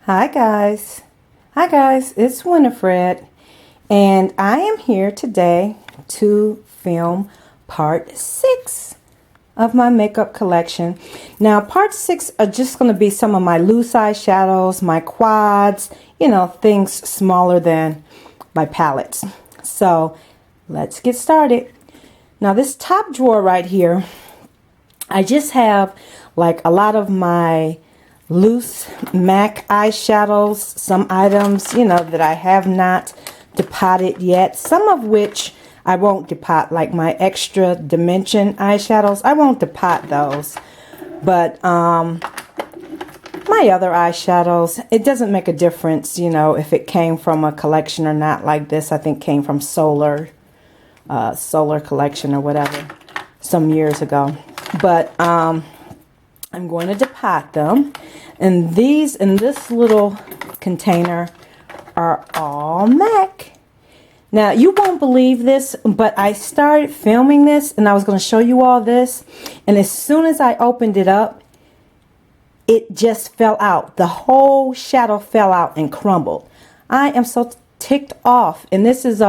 Hi guys. Hi guys, it's Winifred and I am here today to film part 6 of my makeup collection. Now part 6 are just going to be some of my loose eyeshadows, my quads, things smaller than my palettes. So let's get started. Now this top drawer right here, I just have like a lot of my loose MAC eyeshadows, some items, that I have not depotted yet. Some of which I won't depot, like my extra dimension eyeshadows. I won't depot those. But my other eyeshadows, it doesn't make a difference, if it came from a collection or not. Like this, I think came from Solar collection or whatever some years ago. But I'm going to depot them, and these in this little container are all MAC. Now you won't believe this, but I started filming this and I was going to show you all this, and as soon as I opened it up, it just fell out. The whole shadow fell out and crumbled. I am so ticked off. And this is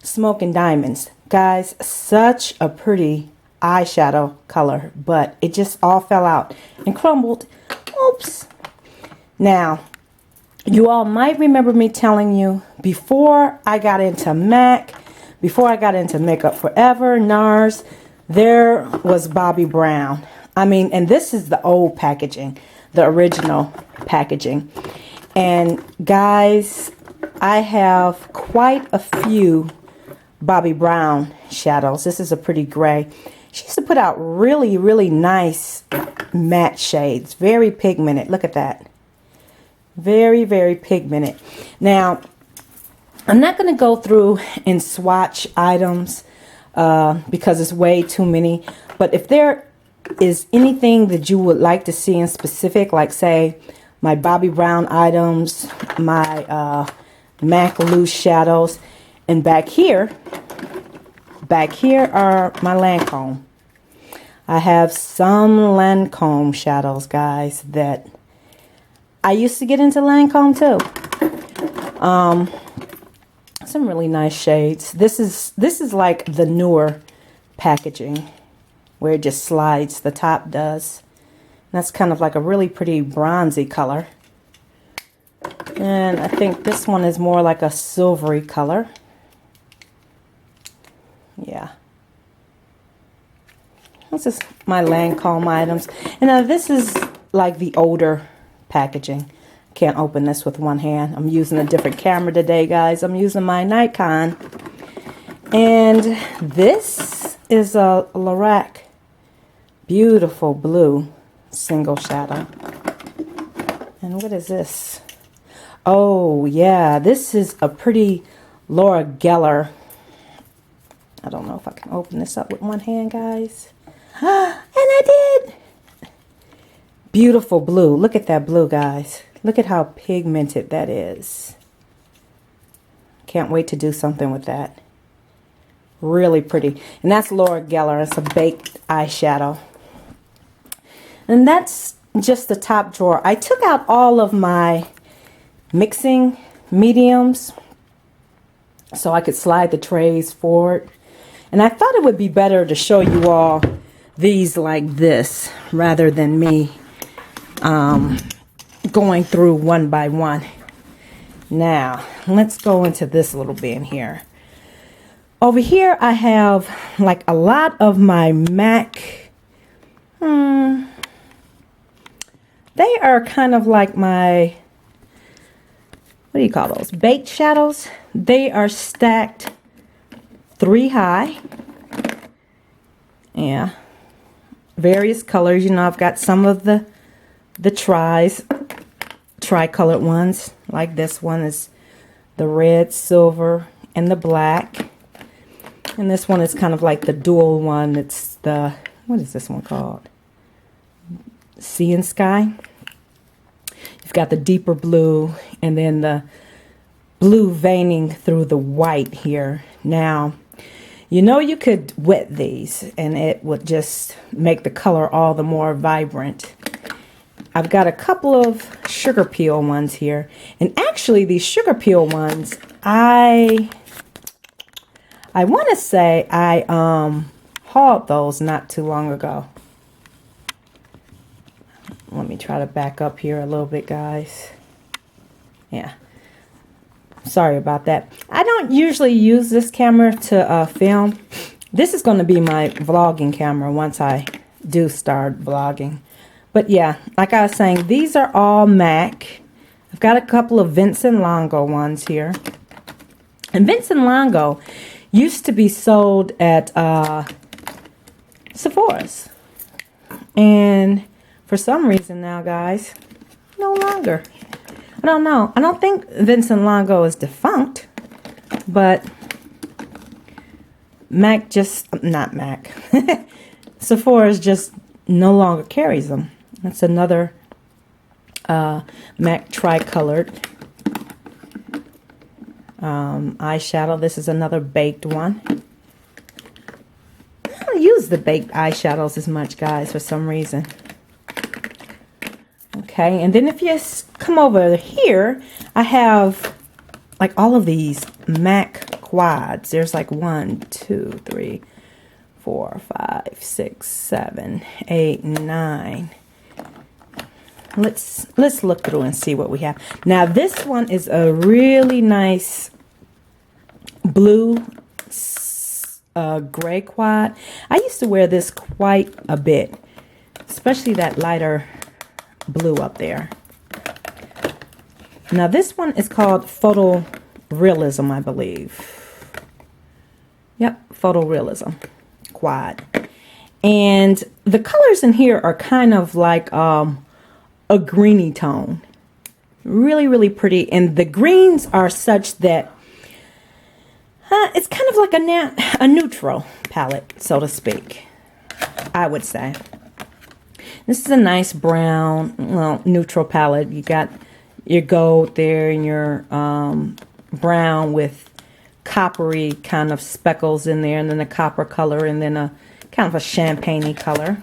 Smoke and Diamonds, guys. Such a pretty eyeshadow color, but it just all fell out and crumbled. Oops. Now you all might remember me telling you, before I got into MAC, before I got into Makeup Forever, NARS, there was Bobbi Brown. I mean, and this is the old packaging, the original packaging. And guys, I have quite a few Bobbi Brown shadows. This is a pretty gray. She used to put out really, really nice matte shades. Very pigmented. Look at that. Very, very pigmented. Now, I'm not going to go through and swatch items because it's way too many. But if there is anything that you would like to see in specific, like say my Bobbi Brown items, my MAC loose shadows, and back here are my Lancome. I have some Lancome shadows, guys, that I used to get into Lancome too. Some really nice shades. This is like the newer packaging where it just slides, the top does. And that's kind of like a really pretty bronzy color. And I think this one is more like a silvery color. Yeah. This is my Lancome items. And now this is like the older packaging. Can't open this with one hand. I'm using a different camera today, guys. I'm using my Nikon. And this is a Lorac beautiful blue single shadow. And what is this? Oh, yeah. This is a pretty Laura Geller. I don't know if I can open this up with one hand, guys. And I did. Beautiful blue. Look at that blue, guys. Look at how pigmented that is. Can't wait to do something with that. Really pretty. And that's Laura Geller. It's a baked eyeshadow. And that's just the top drawer. I took out all of my mixing mediums so I could slide the trays forward. And I thought it would be better to show you all these like this rather than me going through one by one. Now, let's go into this little bin here. Over here, I have like a lot of my MAC. They are kind of like my, what do you call those? Baked shadows. They are stacked 3 high. Yeah. Various colors. I've got some of the tri-colored ones. Like this one is the red, silver, and the black. And this one is kind of like the dual one. It's the, what is this one called? Sea and Sky. You've got the deeper blue and then the blue veining through the white here. Now, you could wet these and it would just make the color all the more vibrant. I've got a couple of sugar peel ones here. And actually, these sugar peel ones, I want to say I hauled those not too long ago. Let me try to back up here a little bit, guys. Yeah. Sorry about that. I don't usually use this camera to film. This is going to be my vlogging camera once I do start vlogging. But yeah, like I was saying, these are all MAC. I've got a couple of Vincent Longo ones here. And Vincent Longo used to be sold at Sephora's. And for some reason now, guys, no longer. I don't know. I don't think Vincent Longo is defunct, but MAC just, not MAC, Sephora's just no longer carries them. That's another MAC tricolored eyeshadow. This is another baked one. I don't use the baked eyeshadows as much, guys, for some reason. Okay, and then if you come over here, I have like all of these MAC quads. There's like 1, 2, 3, 4, 5, 6, 7, 8, 9. Let's look through and see what we have. Now this one is a really nice blue gray quad. I used to wear this quite a bit, especially that lighter blue up there. Now this one is called Photorealism, I believe. Yep, Photorealism quad. And the colors in here are kind of like a greeny tone. Really, really pretty. And the greens are such that it's kind of like a neutral palette, so to speak, I would say. This is a nice brown, well, neutral palette. You got your gold there and your brown with coppery kind of speckles in there, and then a copper color, and then a kind of a champagne-y color.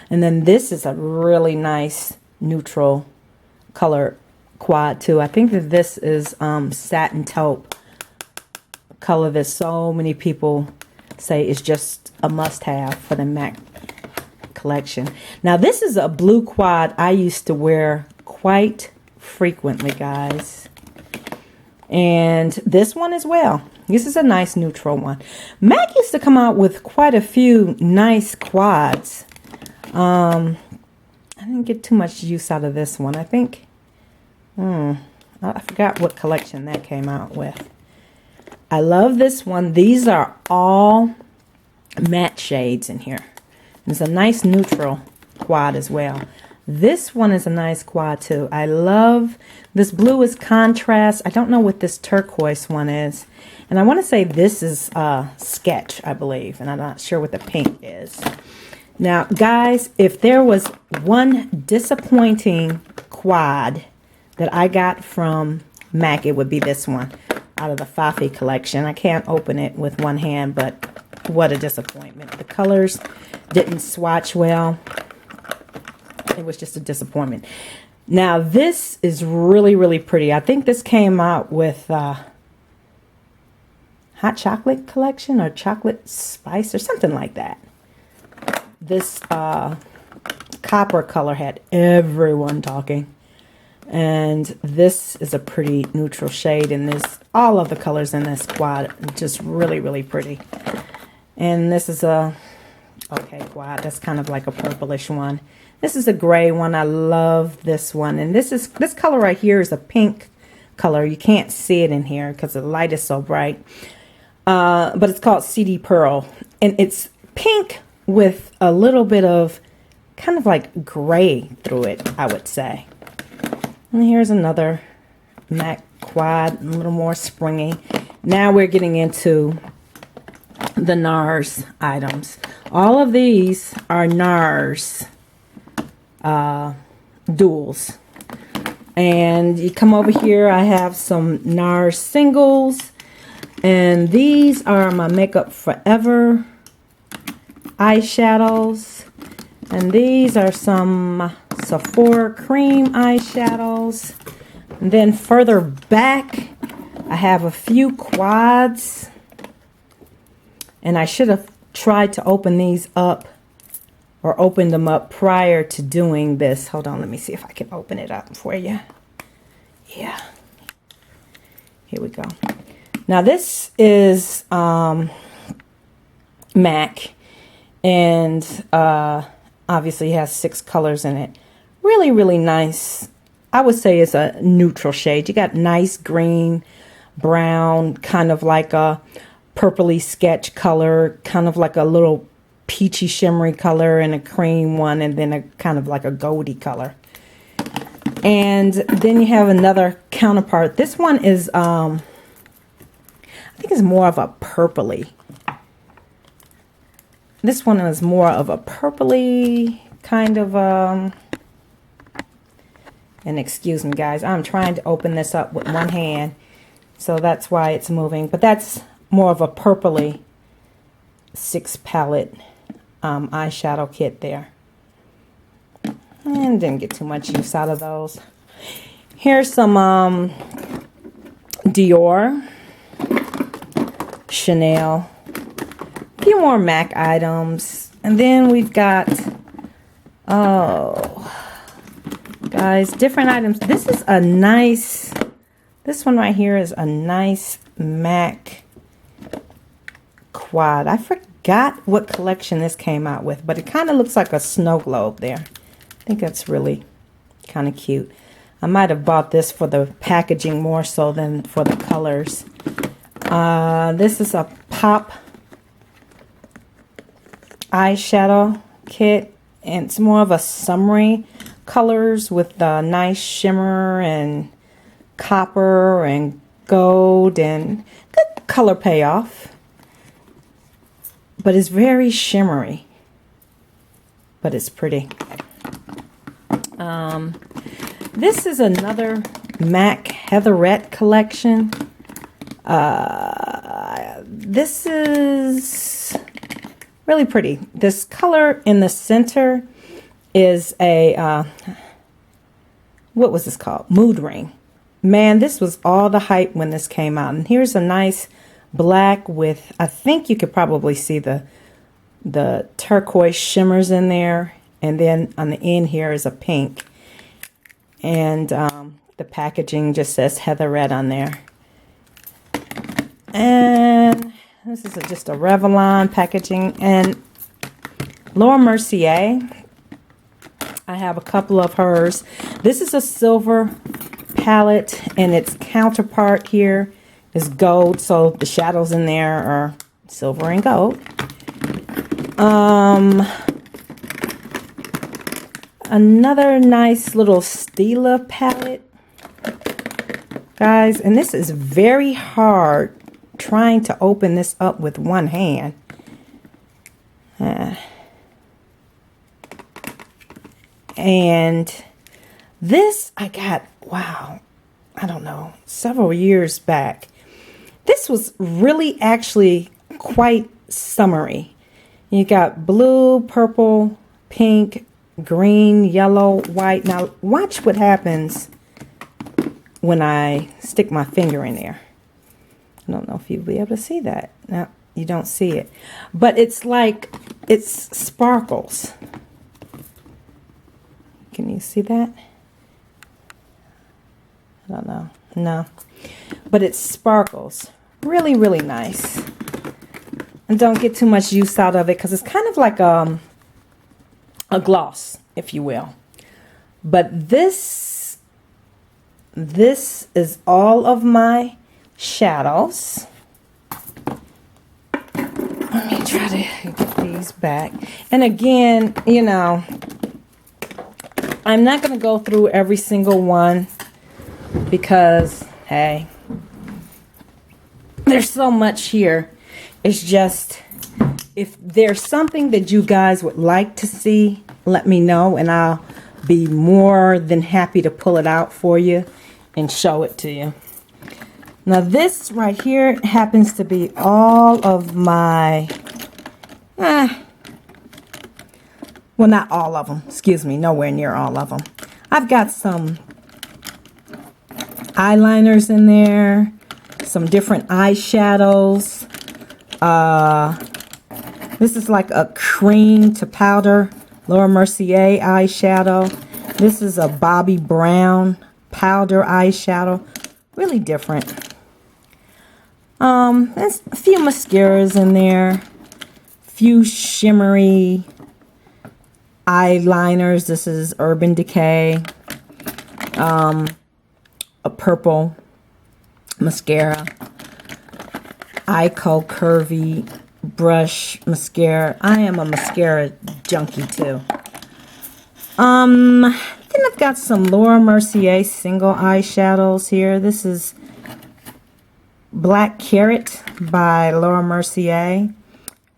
And then this is a really nice neutral color quad too. I think that this is satin taupe color that so many people say is just a must-have for the MAC collection. Now this is a blue quad I used to wear quite frequently, guys. And this one as well. This is a nice neutral one. MAC used to come out with quite a few nice quads. I didn't get too much use out of this one. I think, I forgot what collection that came out with. I love this one. These are all matte shades in here. There's a nice neutral quad as well. This one is a nice quad too. I love this blue is contrast. I don't know what this turquoise one is. And I want to say this is Sketch, I believe. And I'm not sure what the pink is. Now, guys, if there was one disappointing quad that I got from MAC, it would be this one out of the Fafi collection. I can't open it with one hand, but what a disappointment. The colors didn't swatch well. It was just a disappointment. Now, this is really, really pretty. I think this came out with Hot Chocolate collection or Chocolate Spice or something like that. This copper color had everyone talking. And this is a pretty neutral shade. And this, all of the colors in this quad just really, really pretty. And this is a, okay, quad. That's kind of like a purplish one. This is a gray one. I love this one. And this color right here is a pink color. You can't see it in here because the light is so bright. But it's called CD Pearl. And it's pink with a little bit of kind of like gray through it, I would say. And here's another MAC quad, a little more springy. Now we're getting into the NARS items. All of these are NARS duals. And you come over here, I have some NARS singles. And these are my Makeup Forever eyeshadows. And these are some Sephora cream eyeshadows. And then further back, I have a few quads. And I should have tried to open these up or opened them up prior to doing this. Hold on, let me see if I can open it up for you. Yeah. Here we go. Now this is MAC, and obviously has 6 colors in it. Really, really nice. I would say it's a neutral shade. You got nice green, brown, kind of like a purpley sketch color, kind of like a little peachy shimmery color, and a cream one, and then a kind of like a goldy color. And then you have another counterpart. This one is I think it's more of a purpley. This one is more of a purpley kind of and excuse me guys, I'm trying to open this up with one hand, so that's why it's moving. But that's more of a purpley 6 palette eyeshadow kit there. And didn't get too much use out of those. Here's some Dior, Chanel, a few more MAC items. And then we've got, oh, guys, different items. This is a nice, this one right here is a nice MAC quad. I forgot what collection this came out with, but it kind of looks like a snow globe there. I think that's really kind of cute. I might have bought this for the packaging more so than for the colors. This is a pop eyeshadow kit, and it's more of a summery colors with nice shimmer and copper and gold and good color payoff. But it's very shimmery, but it's pretty. This is another MAC Heatherette collection. This is really pretty. This color in the center is a, what was this called? Mood Ring. Man, this was all the hype when this came out. And here's a nice black with, I think you could probably see the turquoise shimmers in there. And then on the end here is a pink. And the packaging just says Heatherette on there. And this is just a Revlon packaging. And Laura Mercier, I have a couple of hers. This is a silver palette, and its counterpart here is gold. So the shadows in there are silver and gold. Another nice little Stila palette, guys, and this is very hard trying to open this up with one hand. And this I got, wow, I don't know, several years back. This was really actually quite summery. You got blue, purple, pink, green, yellow, white. Now watch what happens when I stick my finger in there. I don't know if you'll be able to see that. Now you don't see it, but it's like, it's sparkles. Can you see that? I don't know. No, but it sparkles. Really, really nice. And don't get too much use out of it because it's kind of like a gloss, if you will. But this is all of my shadows. Let me try to get these back. And again, you know, I'm not going to go through every single one because, hey, there's so much here. It's just, if there's something that you guys would like to see, let me know, and I'll be more than happy to pull it out for you and show it to you. Now this right here happens to be all of my Well, not all of them. Excuse me, nowhere near all of them. I've got some eyeliners in there, some different eyeshadows. This is like a cream to powder Laura Mercier eyeshadow. This is a Bobbi Brown powder eyeshadow. Really different. There's a few mascaras in there. Few shimmery eyeliners. This is Urban Decay. A purple mascara. Ico Curvy brush mascara. I am a mascara junkie too. Then I've got some Laura Mercier single eyeshadows here. This is Black Carrot by Laura Mercier.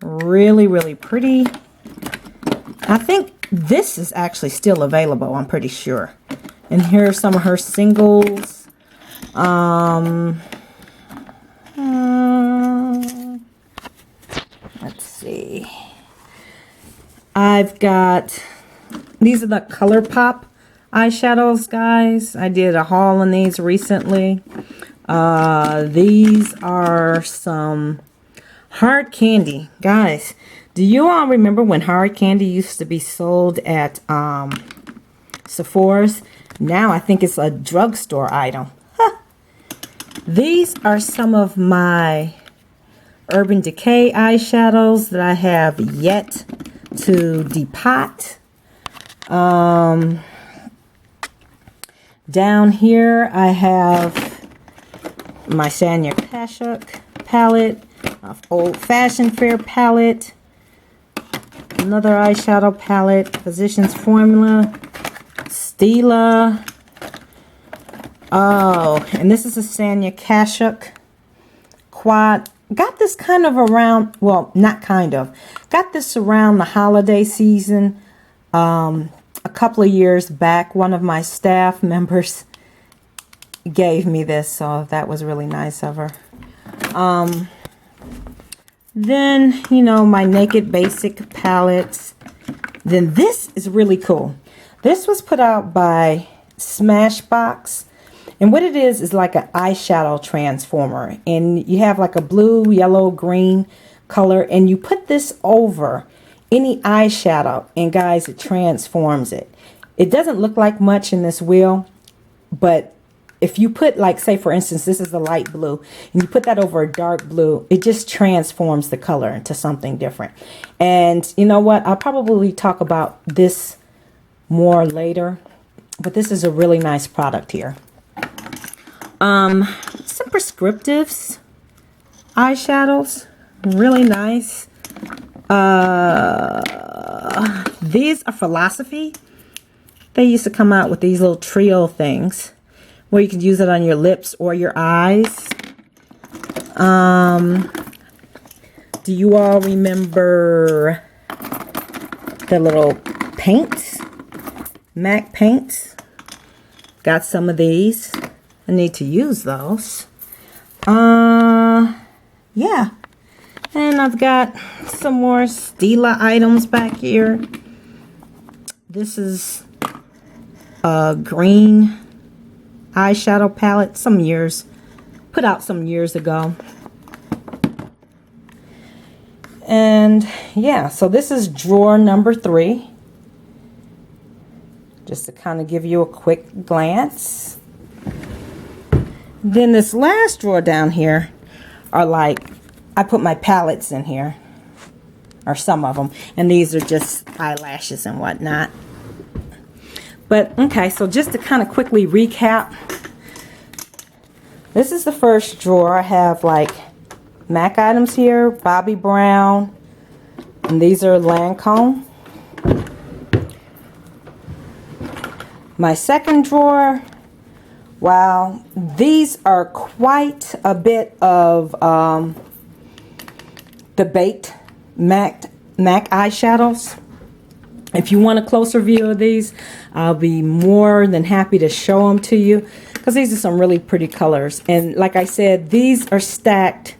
Really, really pretty. I think this is actually still available, I'm pretty sure. And here are some of her singles. Let's see. I've got, these are the ColourPop eyeshadows, guys. I did a haul on these recently. These are some hard candy. Guys, do you all remember when hard candy used to be sold at Sephora's? Now I think it's a drugstore item. Huh. These are some of my Urban Decay eyeshadows that I have yet to depot. Down here I have my Sanya Kashuk palette, Old Fashioned Fair palette, another eyeshadow palette, Physicians Formula, Stila. Oh, and this is a Sanya Kashuk quad. Got this kind of around, well, not kind of. Got this around the holiday season. A couple of years back, one of my staff members gave me this, so that was really nice of her. Then, you know, my Naked Basic palettes. Then this is really cool. This was put out by Smashbox. And what it is like an eyeshadow transformer. And you have like a blue, yellow, green color. And you put this over any eyeshadow. And guys, it transforms it. It doesn't look like much in this wheel. But if you put, like, say for instance, this is the light blue. And you put that over a dark blue. It just transforms the color into something different. And you know what? I'll probably talk about this more later. But this is a really nice product here. Some Prescriptives eyeshadows, really nice. These are Philosophy. They used to come out with these little trio things where you could use it on your lips or your eyes. Do you all remember the little paints? MAC paints. Got some of these. I need to use those. Yeah. And I've got some more Stila items back here. This is a green eyeshadow palette. Put out some years ago. And yeah, so this is drawer number 3. Just to kind of give you a quick glance. Then this last drawer down here are like, I put my palettes in here, or some of them, and these are just eyelashes and whatnot. But okay, so just to kind of quickly recap, this is the first drawer. I have like MAC items here, Bobbi Brown, and these are Lancome. My second drawer, wow, these are quite a bit of the baked MAC eyeshadows. If you want a closer view of these, I'll be more than happy to show them to you, because these are some really pretty colors. And like I said, these are stacked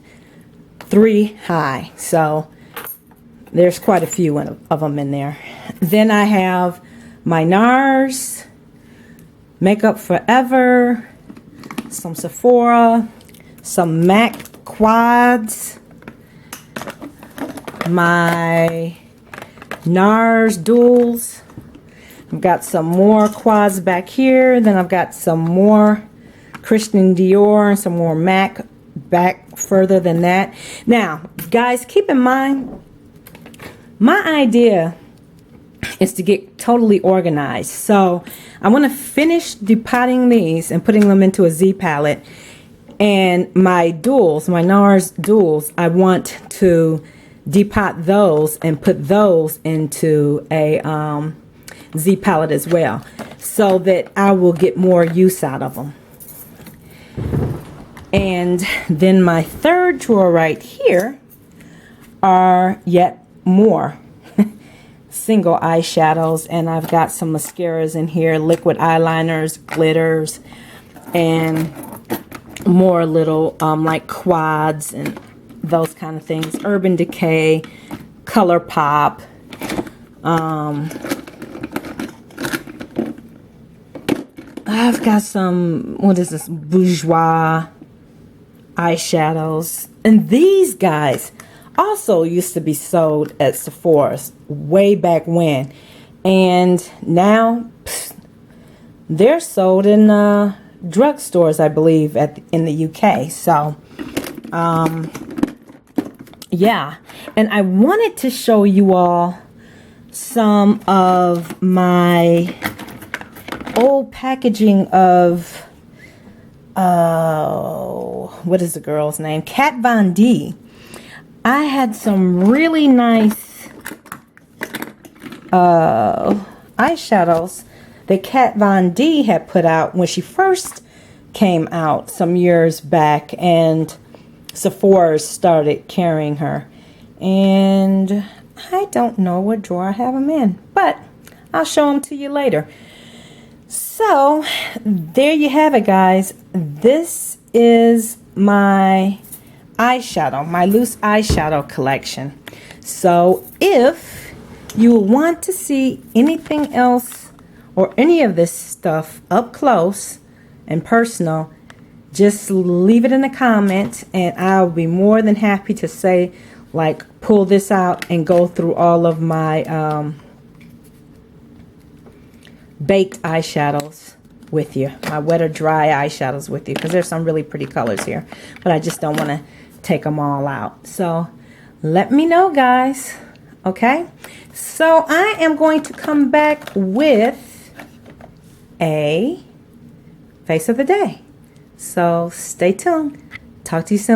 3 high, so there's quite a few of them in there. Then I have my NARS, Makeup Forever, some Sephora, some MAC quads, my NARS duals. I've got some more quads back here. Then I've got some more Christian Dior and some more MAC back further than that. Now, guys, keep in mind, my idea is to get totally organized. So I want to finish depotting these and putting them into a Z palette. And my duals, my NARS duals, I want to depot those and put those into a Z palette as well, so that I will get more use out of them. And then my third drawer right here are yet more single eyeshadows, and I've got some mascaras in here, liquid eyeliners, glitters, and more little like quads and those kind of things. Urban Decay, Color Pop, I've got some, what is this, Bourjois eyeshadows. And these guys also used to be sold at Sephora's way back when. And now they're sold in drugstores, I believe, in the UK. So, yeah. And I wanted to show you all some of my old packaging of what is the girl's name? Kat Von D. I had some really nice eyeshadows that Kat Von D had put out when she first came out some years back, and Sephora started carrying her. And I don't know what drawer I have them in, but I'll show them to you later. So there you have it, guys. This is my eyeshadow, my loose eyeshadow collection. So if you want to see anything else or any of this stuff up close and personal, just leave it in the comments, and I'll be more than happy to say, like, pull this out and go through all of my baked eyeshadows with you, my wet or dry eyeshadows with you, because there's some really pretty colors here, but I just don't want to take them all out. So let me know, guys. Okay, so I am going to come back with a face of the day, so stay tuned. Talk to you soon.